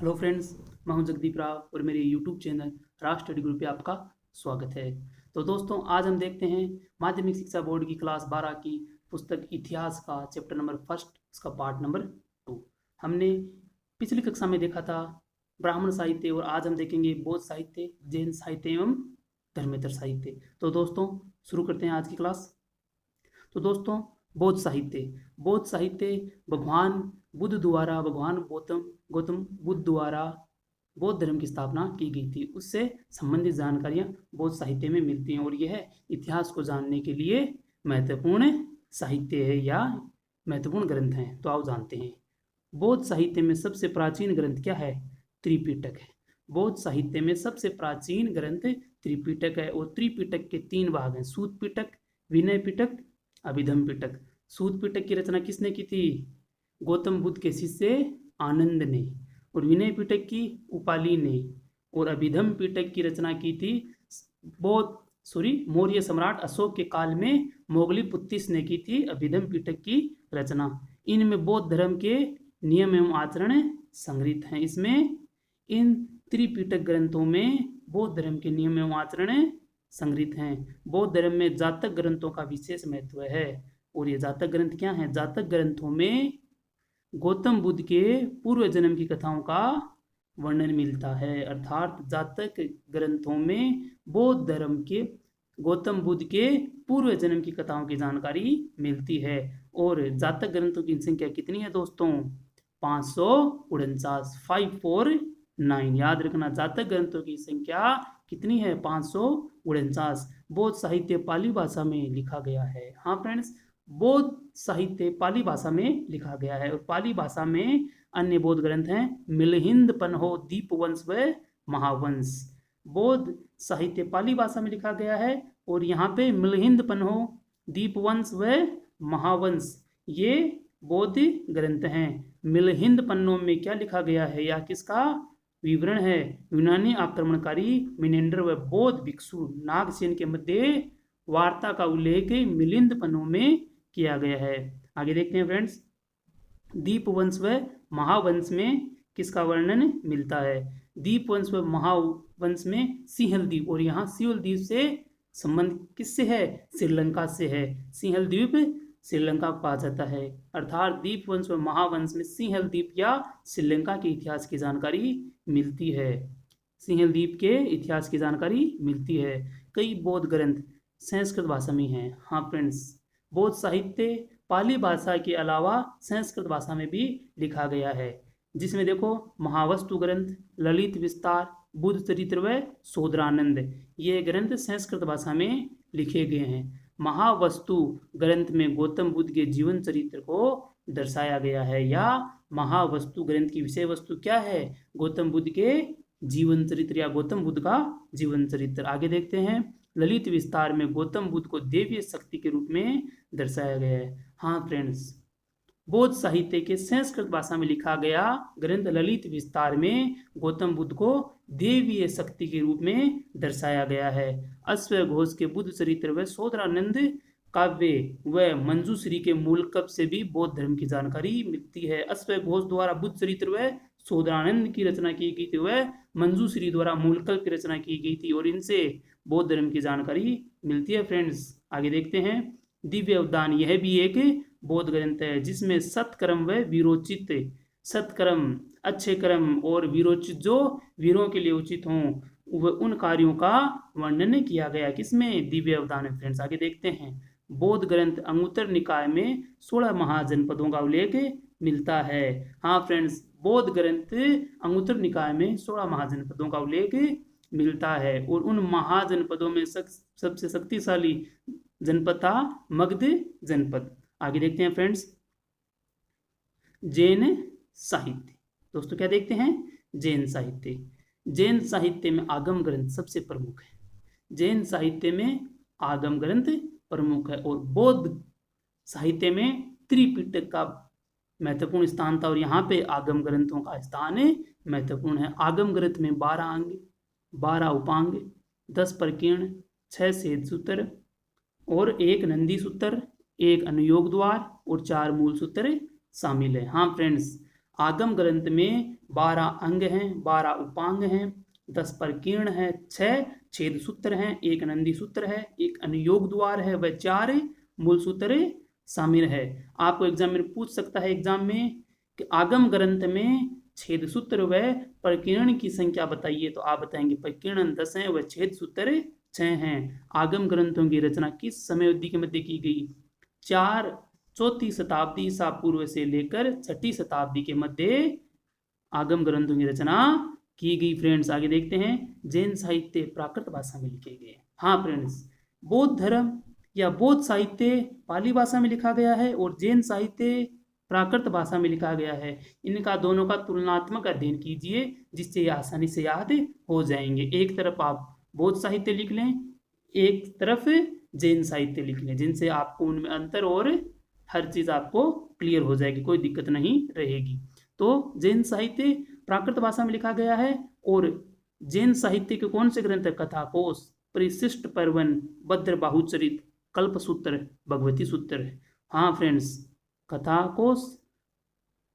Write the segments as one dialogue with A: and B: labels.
A: Hello friends, मैं हूं जगदीप राव और मेरे यूट्यूब चैनल राज स्टडी ग्रुप पे आपका स्वागत है। तो दोस्तों, आज हम देखते हैं माध्यमिक शिक्षा बोर्ड की क्लास 12 की पुस्तक इतिहास का चैप्टर नंबर फर्स्ट, इसका पार्ट नंबर 2। हमने पिछली कक्षा में देखा था ब्राह्मण साहित्य और आज हम देखेंगे बौद्ध साहित्य, जैन साहित्य एवं धर्मेतर साहित्य। तो दोस्तों, शुरू करते हैं आज की क्लास। तो दोस्तों, बौद्ध साहित्य भगवान गौतम गौतम बुद्ध द्वारा बौद्ध धर्म की स्थापना की गई थी, उससे संबंधित जानकारियां बौद्ध साहित्य में मिलती हैं और यह इतिहास को जानने के लिए महत्वपूर्ण साहित्य है या महत्वपूर्ण ग्रंथ हैं। तो आओ जानते हैं। बौद्ध साहित्य में सबसे प्राचीन ग्रंथ क्या है? त्रिपिटक है। बौद्ध साहित्य में सबसे प्राचीन ग्रंथ त्रिपिटक है और त्रिपिटक के 3 भाग हैं: सूत पिटक, विनय पिटक, अभिधम पिटक। सूत पिटक की रचना किसने की थी? गौतम बुद्ध के शिष्य आनंद ने। और विनय पिटक की उपाली ने। और अभिधम पिटक की रचना की थी मौर्य सम्राट अशोक के काल में मोगली पुत्तिस ने की थी अभिधम पिटक की रचना। इनमें बौद्ध धर्म के नियम एवं आचरण संग्रहित हैं। इसमें इन त्रिपिटक ग्रंथों में बौद्ध धर्म के नियम एवं आचरण संग्रहित हैं। बौद्ध धर्म में जातक ग्रंथों का विशेष महत्व है। और ये जातक ग्रंथ क्या हैं? जातक ग्रंथों में गौतम बुद्ध के पूर्व जन्म की कथाओं का वर्णन मिलता है। अर्थात जातक ग्रंथों में बौद्ध धर्म के गौतम बुद्ध के पूर्व जन्म की कथाओं की जानकारी मिलती है। और जातक ग्रंथों की संख्या कितनी है दोस्तों? 549, 549। याद रखना, जातक ग्रंथों की संख्या कितनी है? 549। बौद्ध साहित्य पाली भाषा में लिखा गया है। हाँ फ्रेंड्स, बौद्ध साहित्य पाली भाषा में लिखा गया है। और पाली भाषा में अन्य बौद्ध ग्रंथ हैं मिलिंद पन्हो, दीपवंश व महावंश। बौद्ध साहित्य पाली भाषा में लिखा गया है और यहाँ पे मिलिंद पन्हो, दीपवंश व महावंश ये बौद्ध ग्रंथ हैं। मिलिंद पन्नों में क्या लिखा गया है या किसका विवरण है? यूनानी आक्रमणकारी मिनेंडर व बौद्ध भिक्षु नागसेन के मध्य वार्ता का उल्लेख मिलिंद पन्नों में किया गया है। आगे देखते हैं फ्रेंड्स। दीपवंश व महावंश में किसका वर्णन मिलता है? दीपवंश व महावंश में सिंहल द्वीप, और यहाँ सिंहल द्वीप से संबंध किससे है? श्रीलंका से है। सिंहल द्वीप श्रीलंका को कहा जाता है। अर्थात दीपवंश व महावंश में सिंहल द्वीप या श्रीलंका के इतिहास की जानकारी मिलती है। सिंहल द्वीप के इतिहास की जानकारी मिलती है। कई बौद्ध ग्रंथ संस्कृत भाषा में हैं। हाँ फ्रेंड्स, बौद्ध साहित्य पाली भाषा के अलावा संस्कृत भाषा में भी लिखा गया है, जिसमें देखो महावस्तु ग्रंथ, ललित विस्तार, बुद्ध चरित्र व शोधरानंद, ये ग्रंथ संस्कृत भाषा में लिखे गए हैं। महावस्तु ग्रंथ में गौतम बुद्ध के जीवन चरित्र को दर्शाया गया है। या महावस्तु ग्रंथ की विषय वस्तु क्या है? गौतम बुद्ध के जीवन चरित्र या गौतम बुद्ध का जीवन चरित्र। आगे देखते हैं। ललित विस्तार में गौतम बुद्ध को देवीय शक्ति के रूप में दर्शाया गया है। हाँ फ्रेंड्स, बौद्ध साहित्य के संस्कृत भाषा में लिखा गया ग्रंथ ललित विस्तार में गौतम बुद्ध को देवीय शक्ति के रूप में दर्शाया गया है। अश्वघोष के बुद्ध चरित्र व शोधरानंद काव्य व मंजूश्री के मूलकब से भी बौद्ध धर्म की जानकारी मिलती है। अश्वघोष द्वारा बुद्ध चरित्र व शोधरानंद की रचना की गई थी, वह मंजूश्री द्वारा मूलकल्प की रचना की गई थी और इनसे बौद्ध धर्म की जानकारी मिलती है। फ्रेंड्स, आगे देखते हैं। दिव्य अवदान, यह भी एक बौद्ध ग्रंथ है जिसमें सत्कर्म व वीरोचित, सत्कर्म, अच्छे कर्म और वीरोचित जो वीरों के लिए उचित हों वह उन कार्यों का वर्णन किया गया। किसमें? दिव्य अवदान है। फ्रेंड्स, आगे देखते हैं। बौद्ध ग्रंथ अंगुत्तर निकाय में 16 महाजनपदों का उल्लेख मिलता है। हाँ फ्रेंड्स, बौद्ध ग्रंथ अंगुत्तर निकाय में 16 महाजनपदों का उल्लेख मिलता है और उन महाजनपदों में सबसे शक्तिशाली जनपद था मगध जनपद। आगे देखते हैं फ्रेंड्स। जैन साहित्य। दोस्तों क्या देखते हैं? जैन साहित्य। जैन साहित्य में आगम ग्रंथ सबसे प्रमुख है। जैन साहित्य में आगम ग्रंथ प्रमुख है और बौद्ध साहित्य में त्रिपिटक का महत्वपूर्ण स्थान था और यहाँ पे आगम ग्रंथों का स्थान महत्वपूर्ण है। आगम ग्रंथ में 12 अंग, 12 उपांग, 10 प्रकीर्ण, 6 सेध सूत्र और 1 नंदी सूत्र, 1 अनुयोग द्वार और 4 मूल सूत्र शामिल है। हाँ फ्रेंड्स, आगम ग्रंथ में 12 अंग हैं, 12 उपांग हैं, 10 प्रकीर्ण है, 6 छेद सूत्र हैं, 1 नंदी सूत्र है, 1 अनुयोग द्वार है, वह 4 मूल सूत्र शामिल है। आपको एग्जाम में पूछ सकता है एग्जाम में कि आगम ग्रंथ में छेद सूत्र व प्रकीर्ण की संख्या बताइए, तो आप बताएंगे प्रकीर्ण 10 हैं व छेद सूत्र 6 हैं। आगम ग्रंथों की रचना किस समय अवधि के मध्य की गई? 4वीं शताब्दी ईसा पूर्व से लेकर 6वीं शताब्दी के मध्य आगम ग्रंथों की रचना की गई। फ्रेंड्स आगे देखते हैं, जैन साहित्य प्राकृत भाषा में लिखे गए। हाँ फ्रेंड्स, बौद्ध धर्म या बौद्ध साहित्य पाली भाषा में लिखा गया है और जैन साहित्य प्राकृत भाषा में लिखा गया है। इनका दोनों का तुलनात्मक अध्ययन कीजिए जिससे ये आसानी से याद हो जाएंगे। एक तरफ आप बौद्ध साहित्य लिख लें, एक तरफ जैन साहित्य लिख लें, जिनसे आपको उनमें अंतर और हर चीज आपको क्लियर हो जाएगी, कोई दिक्कत नहीं रहेगी। तो जैन साहित्य प्राकृत भाषा में लिखा गया है और जैन साहित्य के कौन से ग्रंथ है? कथाकोश, परिशिष्ट पर्वन, भद्र बाहुचरित, कल्पसूत्र, भगवती सूत्र। हाँ फ्रेंड्स, कथाकोश,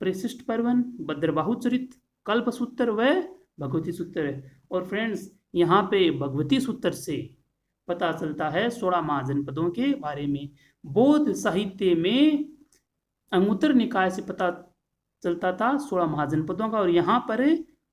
A: परिशिष्ट पर्वन, भद्र बाहुचरित, कल्पसूत्र व भगवती सूत्र। और फ्रेंड्स यहाँ पे भगवती सूत्र से पता चलता है 16 महाजनपदों के बारे में। बौद्ध साहित्य में अंगुत्तर निकाय से पता चलता था 16 महाजनपदों का, और यहाँ पर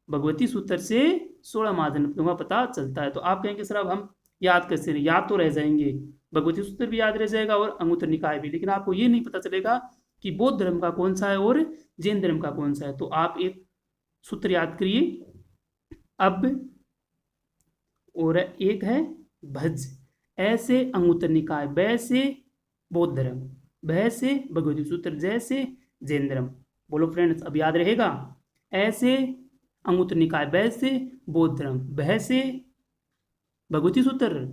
A: भगवती सूत्र से 16 महाजनपदों का पता चलता है। तो आप कहेंगे सर अब हम याद कैसे? याद तो रह जाएंगे, भगवती सूत्र भी याद रह जाएगा और अंगुत्तर निकाय भी, लेकिन आपको ये नहीं पता चलेगा कि बौद्ध धर्म का कौन सा है और जैन धर्म का कौन सा है। तो आप एक सूत्र याद करिए, अब और एक है भज, ऐसे अंगुत्तर निकाय, बै से बौद्ध धर्म, भय से भगवती सूत्र, जैसे जैन धर्म। बोलो फ्रेंड्स, अब याद रहेगा? ऐसे अंगुत्तर निकाय, बै से बौद्ध धर्म, भय से भगवती सूत्र,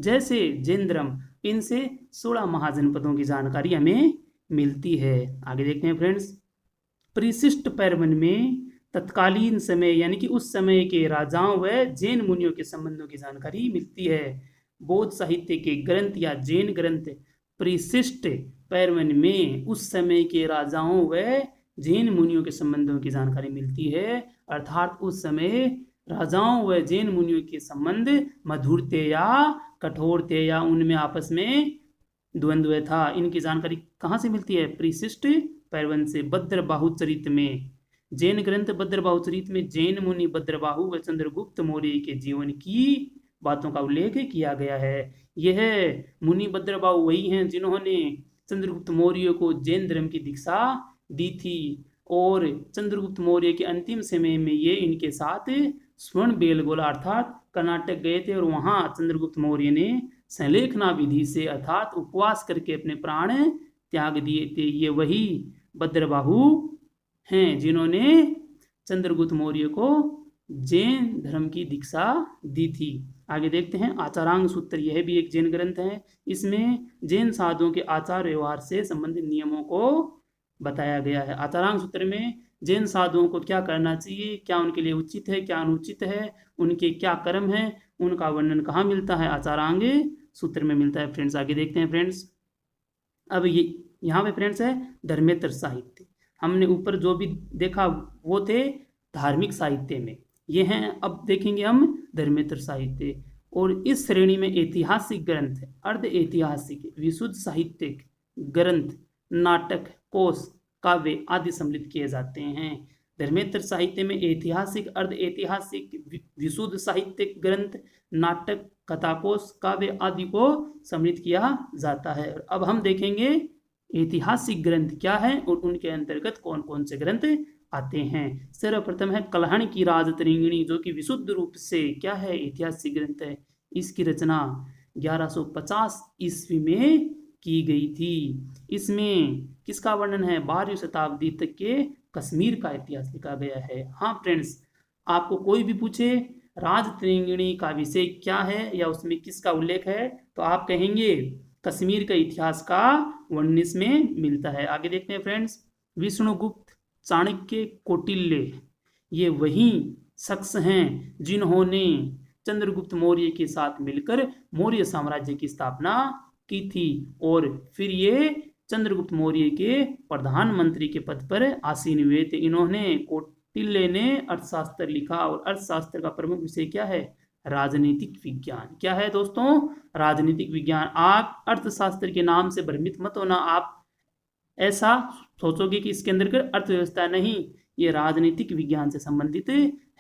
A: जैसे जैन धर्म, इनसे 16 महाजनपदों की जानकारी हमें मिलती है। आगे देखते हैं फ्रेंड्स, परिशिष्ट पर्वन में तत्कालीन समय यानी कि उस समय के राजाओं व जैन मुनियों के संबंधों की जानकारी मिलती है। बौद्ध साहित्य के ग्रंथ या जैन ग्रंथ परिशिष्ट पर्वन में उस समय के राजाओं व जैन मुनियों के संबंधों की जानकारी मिलती है, अर्थात उस समय राजाओं व जैन मुनियों के संबंध मधुर थे या कठोर थे या उनमें आपस में द्वंद्व था। इनकी जानकारी कहाँ से मिलती है? परिशिष्ट पर्वन से। भद्र बाहुचरित में, जैन ग्रंथ भद्र बाहुचरित में जैन मुनि भद्रबाहु व चंद्रगुप्त मौर्य के जीवन की बातों का उल्लेख किया गया है। यह मुनि भद्रबाहु वही हैं जिन्होंने चंद्रगुप्त मौर्य को जैन धर्म की दीक्षा दी थी, और चंद्रगुप्त मौर्य के अंतिम समय में ये इनके साथ स्वर्ण बेलगोला अर्थात कर्नाटक गए थे, और वहां चंद्रगुप्त मौर्य ने संलेखना विधि से अर्थात उपवास करके अपने प्राण त्याग दिए थे। ये वही भद्रबाहु हैं जिन्होंने चंद्रगुप्त मौर्य को जैन धर्म की दीक्षा दी थी। आगे देखते हैं, आचारांग सूत्र, यह भी एक जैन ग्रंथ है। इसमें जैन साधुओं के आचार व्यवहार से संबंधित नियमों को बताया गया है। आचारांग सूत्र में जैन साधुओं को क्या करना चाहिए, क्या उनके लिए उचित है, क्या अनुचित है, उनके क्या कर्म है, उनका वर्णन कहाँ मिलता है? आचारांग सूत्र में मिलता है। फ्रेंड्स आगे देखते हैं फ्रेंड्स, अब ये यहाँ पे फ्रेंड्स है धर्मेतर साहित्य। हमने ऊपर जो भी देखा वो थे धार्मिक साहित्य में, ये हैं अब देखेंगे हम धर्मेतर साहित्य। और इस श्रेणी में ऐतिहासिक ग्रंथ, अर्ध ऐतिहासिक, विशुद्ध साहित्यिक ग्रंथ, नाटक, कोश, काव्य आदि सम्मिलित किए जाते हैं। धर्मेतर साहित्य में ऐतिहासिक, अर्ध ऐतिहासिक, विशुद्ध साहित्यिक ग्रंथ, नाटक, कथाकोश, काव्य आदि को सम्मिलित किया जाता है। अब हम देखेंगे ऐतिहासिक ग्रंथ क्या है और उनके अंतर्गत कौन कौन से ग्रंथ आते हैं। सर्वप्रथम है कलहण की राजतरंगिणी, जो कि विशुद्ध रूप से क्या है? ऐतिहासिक ग्रंथ है। इसकी रचना 1150 ईस्वी में की गई थी। इसमें किसका वर्णन है? 12वीं शताब्दी तक के कश्मीर का इतिहास लिखा गया है। हाँ फ्रेंड्स, आपको कोई भी पूछे राजतरंगिणी का विषय क्या है या उसमें किसका उल्लेख है, तो आप कहेंगे कश्मीर का इतिहास का वर्णन इसमें मिलता है। आगे देखते हैं फ्रेंड्स, विष्णुगुप्त, चाणक्य, कौटिल्य, ये वही शख्स हैं जिन्होंने चंद्रगुप्त मौर्य के साथ मिलकर मौर्य साम्राज्य की स्थापना की थी, और फिर ये चंद्रगुप्त मौर्य के प्रधानमंत्री के पद पर आसीन हुए थे। इन्होंने कौटिल्य ने अर्थशास्त्र लिखा और अर्थशास्त्र का प्रमुख विषय क्या है? राजनीतिक विज्ञान। क्या है दोस्तों? राजनीतिक विज्ञान। आप अर्थशास्त्र के नाम से भ्रमित मत होना, आप ऐसा सोचोगे कि इसके अंदर अर्थव्यवस्था, नहीं, ये राजनीतिक विज्ञान से संबंधित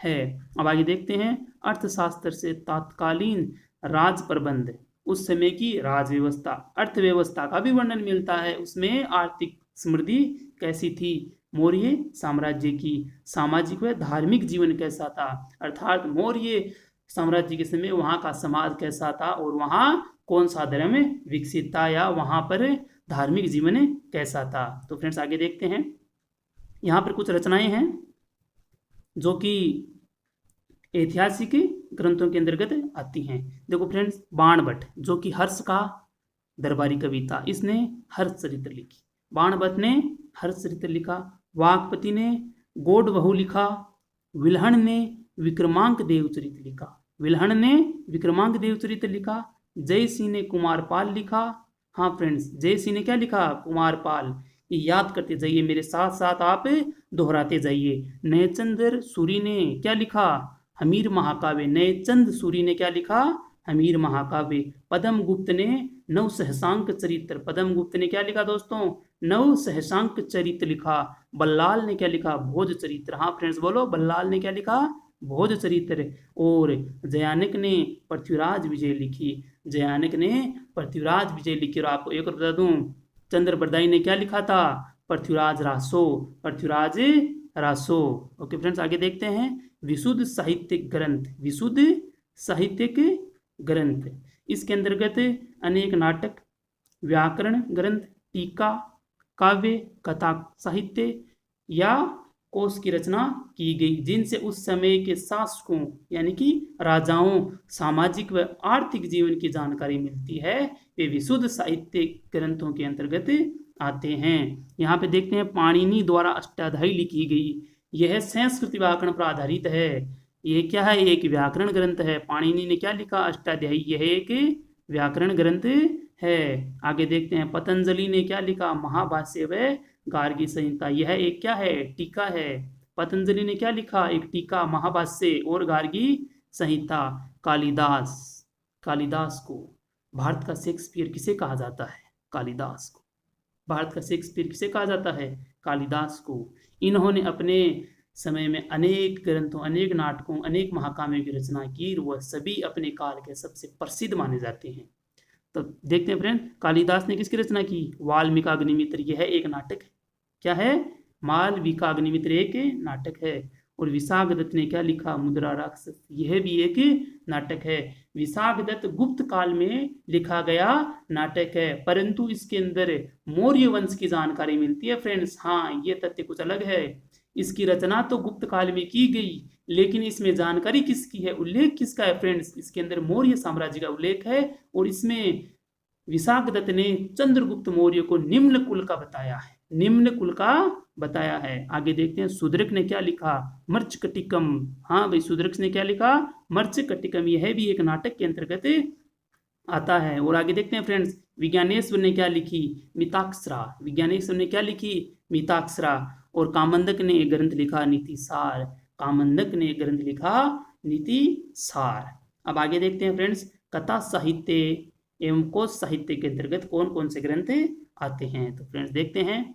A: है। अब आगे देखते हैं, अर्थशास्त्र से तात्कालीन राज प्रबंध, उस समय की राजव्यवस्था, अर्थव्यवस्था का भी वर्णन मिलता है। उसमें आर्थिक समृद्धि कैसी थी मौर्य साम्राज्य की, सामाजिक व धार्मिक जीवन कैसा था, अर्थात मौर्य साम्राज्य के समय वहाँ का समाज कैसा था और वहाँ कौन सा धर्म विकसित था या वहाँ पर धार्मिक जीवन कैसा था। तो फ्रेंड्स आगे देखते हैं, यहाँ पर कुछ रचनाएं हैं जो कि ऐतिहासिक ग्रंथों के अंतर्गत आती हैं। देखो फ्रेंड्स, बाणभट्ट जो कि हर्ष का दरबारी कवि था, इसने हर्ष चरित्र लिखी। बाणभट्ट ने हर्ष चरित्र लिखा। वाकपति ने गौड़ बहु लिखा। विल्हण ने विक्रमांक देवचरित लिखा। विल्हण ने विक्रमांक देवचरित लिखा। जय सिंह ने कुमारपाल लिखा। हाँ फ्रेंड्स, जय सिंह ने क्या लिखा? कुमारपाल। ये याद करते जाइए, मेरे साथ साथ आप दोहराते जाइए। नयचंद्र सूरी ने क्या लिखा? हमीर महाकाव्य। नयचंद सूरी ने क्या लिखा? हमीर महाकाव्य। पद्म गुप्त ने नव सहसांक चरित्र। पद्म गुप्त ने क्या लिखा दोस्तों? नव सहसांक चरित्र लिखा। बल्लाल ने क्या लिखा? भोज चरित्र। हाँ फ्रेंड्स बोलो, बल्लाल ने क्या लिखा? भोज चरित्र। और जयानक ने पृथ्वीराज विजय लिखी। जयानक ने पृथ्वीराज विजय लिखी। और आपको एक और बता दूं, चंद्रबरदाई ने क्या लिखा था? पृथ्वीराज रासो। पृथ्वीराज रासो। ओके फ्रेंड्स, आगे देखते हैं, विशुद्ध साहित्यिक ग्रंथ। विशुद्ध साहित्यिक ग्रंथ, इसके अंतर्गत अनेक नाटक, व्याकरण ग्रंथ, टीका, काव्य, कथा साहित्य या कोश की रचना की गई, जिनसे उस समय के शासकों यानी कि राजाओं, सामाजिक व आर्थिक जीवन की जानकारी मिलती है। वे विशुद्ध साहित्यिक ग्रंथों के अंतर्गत आते हैं। यहाँ पे देखते हैं, पाणिनि द्वारा अष्टाध्यायी लिखी गई। यह संस्कृत व्याकरण पर आधारित है। यह क्या है? एक व्याकरण ग्रंथ है। पाणिनि ने क्या लिखा? अष्टाध्यायी। यह एक व्याकरण ग्रंथ है। आगे देखते हैं, पतंजलि ने क्या लिखा? महाभाष्य व गार्गी संहिता। यह एक क्या है? टीका है। पतंजलि ने क्या लिखा? एक टीका, महाभाष्य और गार्गी संहिता। कालिदास, कालिदास को भारत का शेक्सपियर किसे कहा जाता है? कालिदास को भारत का शेक्सपियर किसे कहा जाता है? कालिदास को। इन्होंने अपने समय में अनेक ग्रंथों, अनेक नाटकों, अनेक महाकाव्यों की रचना की। वह सभी अपने काल के सबसे प्रसिद्ध माने जाते हैं। तो देखते हैं फ्रेंड, कालिदास ने किसकी रचना की? वाल्मीकाग्निमित्र। यह एक नाटक है। क्या है? वाल्मीकाग्निमित्र एक नाटक है। और विशाखदत्त ने क्या लिखा? मुद्रा राक्षस। यह भी एक नाटक है। विशाखदत्त गुप्त काल में लिखा गया नाटक है, परंतु इसके अंदर मौर्य वंश की जानकारी मिलती है फ्रेंड्स। हाँ, ये तथ्य कुछ अलग है। इसकी रचना तो गुप्त काल में की गई, लेकिन इसमें जानकारी किसकी है? उल्लेख किसका है फ्रेंड्स? इसके अंदर मौर्य साम्राज्य का उल्लेख है। और इसमें विशाखदत्त ने चंद्रगुप्त मौर्य को निम्न कुल का बताया है। निम्न कुल का बताया है। आगे देखते हैं, शूद्रक ने क्या लिखा? मर्चकटिकम। हाँ भाई, शूद्रक ने क्या लिखा? मर्चकटिकम। यह भी एक नाटक के अंतर्गत आता है। और आगे देखते हैं फ्रेंड्स, विज्ञानेश्वर ने क्या लिखी? मिताक्षरा। विज्ञानेश्वर ने क्या लिखी? मिताक्षरा। और कामंदक ने एक ग्रंथ लिखा, नीतिसार। कामंदक ने एक ग्रंथ लिखा, नीतिसार। अब आगे देखते हैं फ्रेंड्स, कथा साहित्य एवं कोश साहित्य के अंतर्गत कौन कौन से ग्रंथ आते हैं। तो फ्रेंड्स देखते हैं,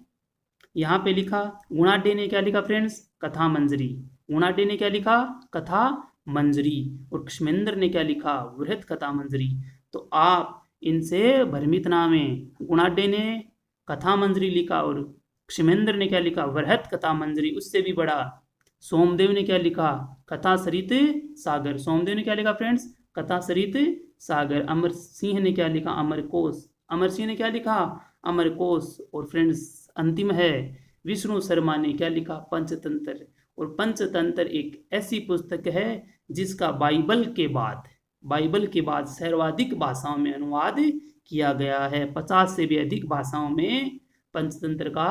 A: यहाँ पे लिखा, गुणाढ्य ने क्या लिखा फ्रेंड्स? कथा मंजरी। गुणाढ्य ने क्या लिखा? कथा मंजरी। और क्षमेंद्र ने क्या लिखा? वृहत कथा मंजरी। तो आप इनसे भ्रमित ना में, गुणाढ्य ने कथा मंजरी लिखा और क्षमेंद्र ने क्या लिखा? वृहत कथा मंजरी। उससे भी बड़ा सोमदेव ने क्या लिखा? कथा सरित सागर। सोमदेव ने क्या लिखा फ्रेंड्स? कथा सरित सागर। अमर सिंह ने क्या लिखा? अमरकोश। अमर सिंह ने क्या लिखा? अमरकोश। और फ्रेंड्स अंतिम है, विष्णु शर्मा ने क्या लिखा? पंचतंत्र। और पंचतंत्र एक ऐसी पुस्तक है जिसका बाइबल के बाद सर्वाधिक भाषाओं में अनुवाद किया गया है। 50 से भी अधिक भाषाओं में पंचतंत्र का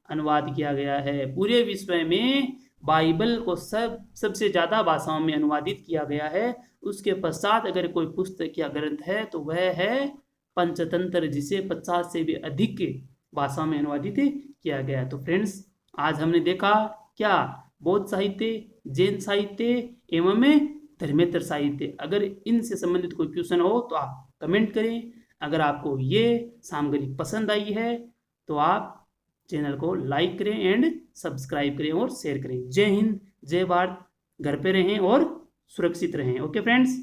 A: अनुवाद किया गया है। पूरे विश्व में बाइबल को सबसे ज़्यादा भाषाओं में अनुवादित किया गया है। उसके पश्चात अगर कोई पुस्तक या ग्रंथ है तो वह है पंचतंत्र, जिसे 50 से भी अधिक भाषा में अनुवादित किया गया है। तो फ्रेंड्स आज हमने देखा क्या, बौद्ध साहित्य, जैन साहित्य एवं धर्मेतर साहित्य। अगर इनसे संबंधित कोई क्वेश्चन हो तो आप कमेंट करें। अगर आपको ये सामग्री पसंद आई है तो आप चैनल को लाइक करें एंड सब्सक्राइब करें और शेयर करें। जय हिंद, जय भारत। घर पे रहें और सुरक्षित रहें। Okay friends.